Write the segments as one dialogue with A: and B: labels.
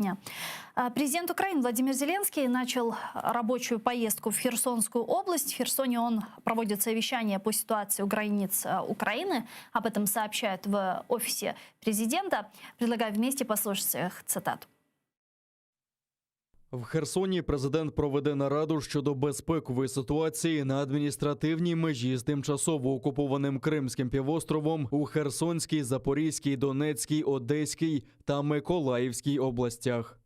A: дня. Президент Украины Владимир Зеленский начал рабочую поездку в Херсонскую область. В Херсоне он проводит совещание по ситуации у границ Украины. Об этом сообщают в офисе президента. Предлагаю вместе послушать их цитату.
B: В Херсоні президент проведе нараду щодо безпекової ситуації на адміністративній межі з тимчасово окупованим Кримським півостровом у Херсонській, Запорізькій, Донецькій, Одеській та Миколаївській областях.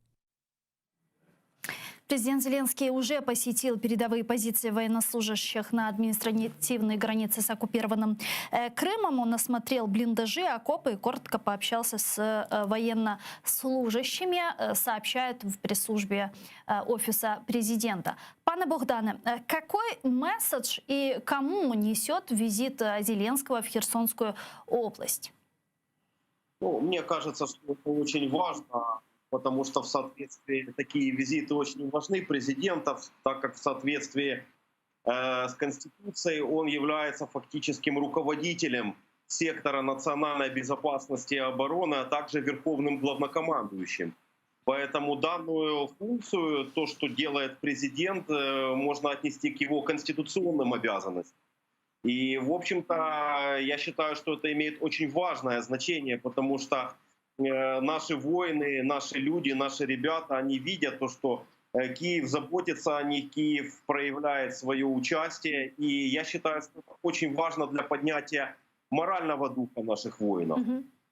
A: Президент Зеленский уже посетил передовые позиции военнослужащих на административной границе с оккупированным Крымом. Он осмотрел блиндажи, окопы и коротко пообщался с военнослужащими, сообщают в пресс-службе офиса президента. Пане Богдане, какой месседж и кому несет визит Зеленского в Херсонскую область?
C: Мне кажется, что это очень важно, потому что в соответствии такие визиты очень важны президентов, так как в соответствии с Конституцией он является фактическим руководителем сектора национальной безопасности и обороны, а также верховным главнокомандующим. Поэтому данную функцию, то, что делает президент, можно отнести к его конституционным обязанностям. И, в общем-то, я считаю, что это имеет очень важное значение, потому что наши воины, наши люди, наши ребята, они видят то, что Киев заботится о них, Киев проявляет свое участие. И я считаю, что это очень важно для поднятия морального духа наших воинов.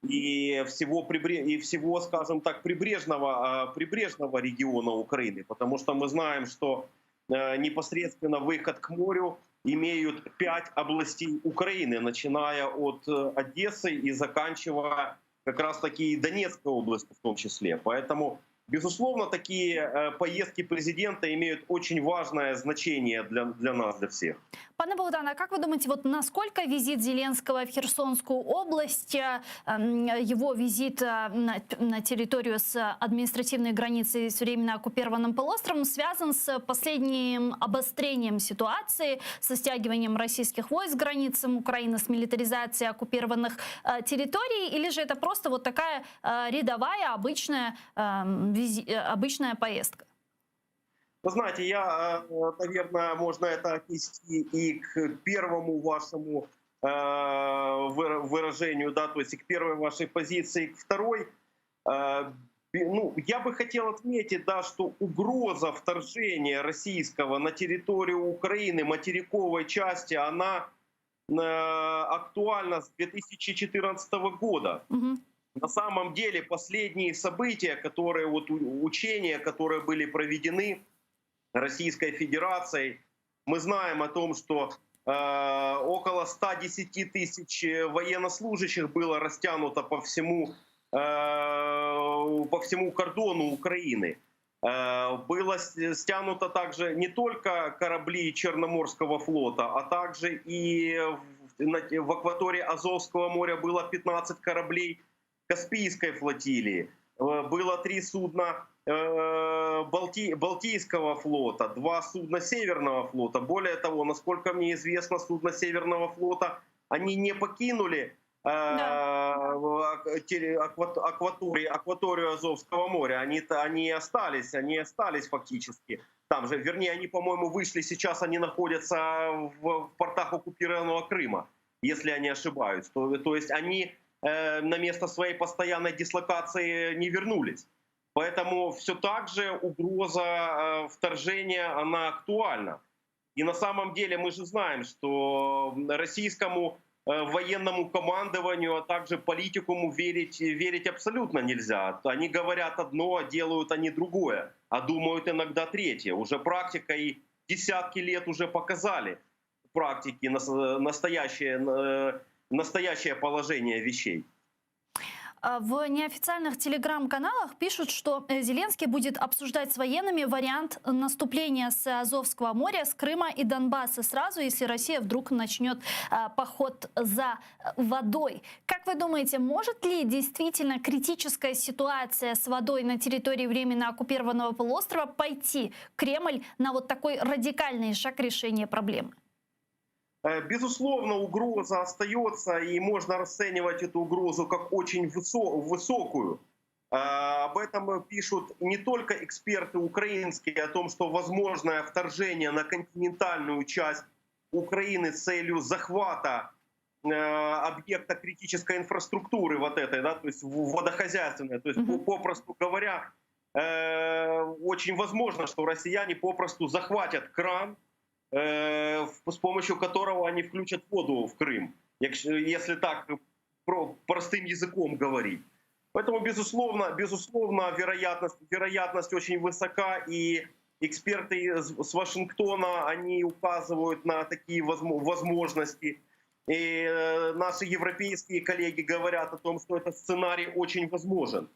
C: И всего, скажем так, прибрежного региона Украины. Потому что мы знаем, что непосредственно выход к морю имеют 5 областей Украины, начиная от Одессы и заканчивая как раз таки и Донецкой области в том числе. Поэтому, безусловно, такие поездки президента имеют очень важное значение для нас, для всех.
A: Пане Богдане, а как вы думаете, вот насколько визит Зеленского в Херсонскую область, его визит на территорию с административной границей с временно оккупированным полуостровом связан с последним обострением ситуации, со стягиванием российских войск к границам Украины, с милитаризацией оккупированных территорий, или же это просто вот такая рядовая, обычная поездка?
C: Вы знаете, наверное, можно это отнести и к первому вашему выражению, да, то есть и к первой вашей позиции, и к второй. Я бы хотел отметить, да, что угроза вторжения российского на территорию Украины, материковой части, она актуальна с 2014 года. На самом деле последние события, учения, которые были проведены Российской Федерацией, мы знаем о том, что около 110 тысяч военнослужащих было растянуто по всему кордону Украины. Было стянуто также не только корабли Черноморского флота, а также и в акватории Азовского моря было 15 кораблей Каспийской флотилии. Было 3 судна Балтийского флота, 2 судна Северного флота. Более того, насколько мне известно, судна Северного флота, они не покинули акваторию Азовского моря. Они остались фактически там же. Вернее, они, по-моему, вышли, сейчас они находятся в портах оккупированного Крыма, если я не ошибаюсь. То есть они на место своей постоянной дислокации не вернулись. Поэтому все так же угроза вторжения, она актуальна. И на самом деле мы же знаем, что российскому военному командованию, а также политикуму верить абсолютно нельзя. Они говорят одно, а делают они другое, а думают иногда третье. Уже практика и десятки лет уже показали практики настоящее положение вещей.
A: В неофициальных телеграм-каналах пишут, что Зеленский будет обсуждать с военными вариант наступления с Азовского моря, с Крыма и Донбасса сразу, если Россия вдруг начнет поход за водой. Как вы думаете, может ли действительно критическая ситуация с водой на территории временно оккупированного полуострова пойти Кремль на вот такой радикальный шаг решения проблемы?
C: Безусловно, угроза остается, и можно расценивать эту угрозу как очень высокую. Об этом пишут не только эксперты украинские, о том, что возможное вторжение на континентальную часть Украины с целью захвата объекта критической инфраструктуры вот этой, да, то есть водохозяйственной. То есть, попросту говоря, очень возможно, что россияне попросту захватят кран, с помощью которого они включат воду в Крым, если так простым языком говорить. Поэтому, безусловно, вероятность очень высока, и эксперты с Вашингтона, они указывают на такие возможности. И наши европейские коллеги говорят о том, что этот сценарий очень возможен.